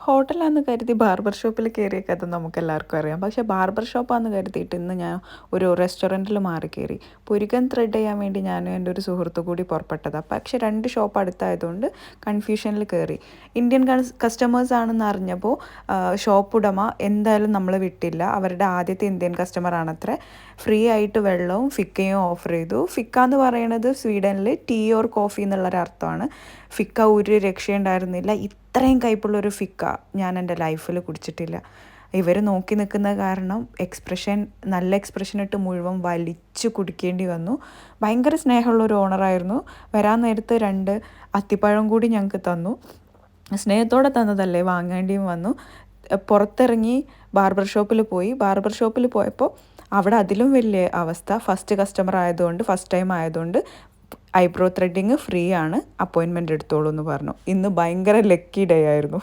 ഹോട്ടലാന്ന് കരുതി ബാർബർ ഷോപ്പിൽ കയറിയ കഥ നമുക്കെല്ലാവർക്കും അറിയാം. പക്ഷേ ബാർബർ ഷോപ്പാന്ന് കരുതിയിട്ട് ഇന്ന് ഞാൻ ഒരു റെസ്റ്റോറൻറ്റിൽ മാറി കയറി. പുരികം ത്രെഡ് ചെയ്യാൻ വേണ്ടി ഞാനും എൻ്റെ ഒരു സുഹൃത്തു കൂടി പുറപ്പെട്ടതാണ്. പക്ഷേ 2 ഷോപ്പ് അടുത്തായതുകൊണ്ട് കൺഫ്യൂഷനിൽ കയറി. ഇന്ത്യൻ കസ്റ്റമേഴ്സ് ആണെന്ന് അറിഞ്ഞപ്പോൾ ഷോപ്പ് ഉടമ എന്തായാലും നമ്മളെ വിട്ടില്ല. അവരുടെ ആദ്യത്തെ ഇന്ത്യൻ കസ്റ്റമർ ആണത്രേ. ഫ്രീ ആയിട്ട് വെള്ളവും ഫിക്കയും ഓഫർ ചെയ്തു. ഫിക്ക എന്ന് പറയുന്നത് സ്വീഡനിൽ ടീ ഓർ കോഫി എന്നുള്ളൊരർത്ഥമാണ്. ഫിക്ക ഒരു രക്ഷയുണ്ടായിരുന്നില്ല. ഇത്രയും കയ്പുള്ളൊരു ഫിക്ക ഞാൻ എൻ്റെ ലൈഫിൽ കുടിച്ചിട്ടില്ല. ഇവർ നോക്കി നിൽക്കുന്ന കാരണം നല്ല എക്സ്പ്രഷൻ ഇട്ട് മുഴുവൻ വലിച്ചു കുടിക്കേണ്ടി വന്നു. ഭയങ്കര സ്നേഹമുള്ളൊരു ഓണറായിരുന്നു. വരാൻ നേരത്ത് 2 അത്തിപ്പഴം കൂടി ഞങ്ങൾക്ക് തന്നു. സ്നേഹത്തോടെ തന്നതല്ലേ, വാങ്ങേണ്ടിയും വന്നു. പുറത്തിറങ്ങി ബാർബർ ഷോപ്പിൽ പോയപ്പോൾ അവിടെ അതിലും വലിയ അവസ്ഥ. ഫസ്റ്റ് ടൈം ആയതുകൊണ്ട് ഐബ്രോ ത്രെഡിങ് ഫ്രീ ആണ്, അപ്പോയിൻമെൻറ്റ് എടുത്തോളൂ എന്ന് പറഞ്ഞു. ഇന്ന് ഭയങ്കര ലക്കി ഡേ ആയിരുന്നു.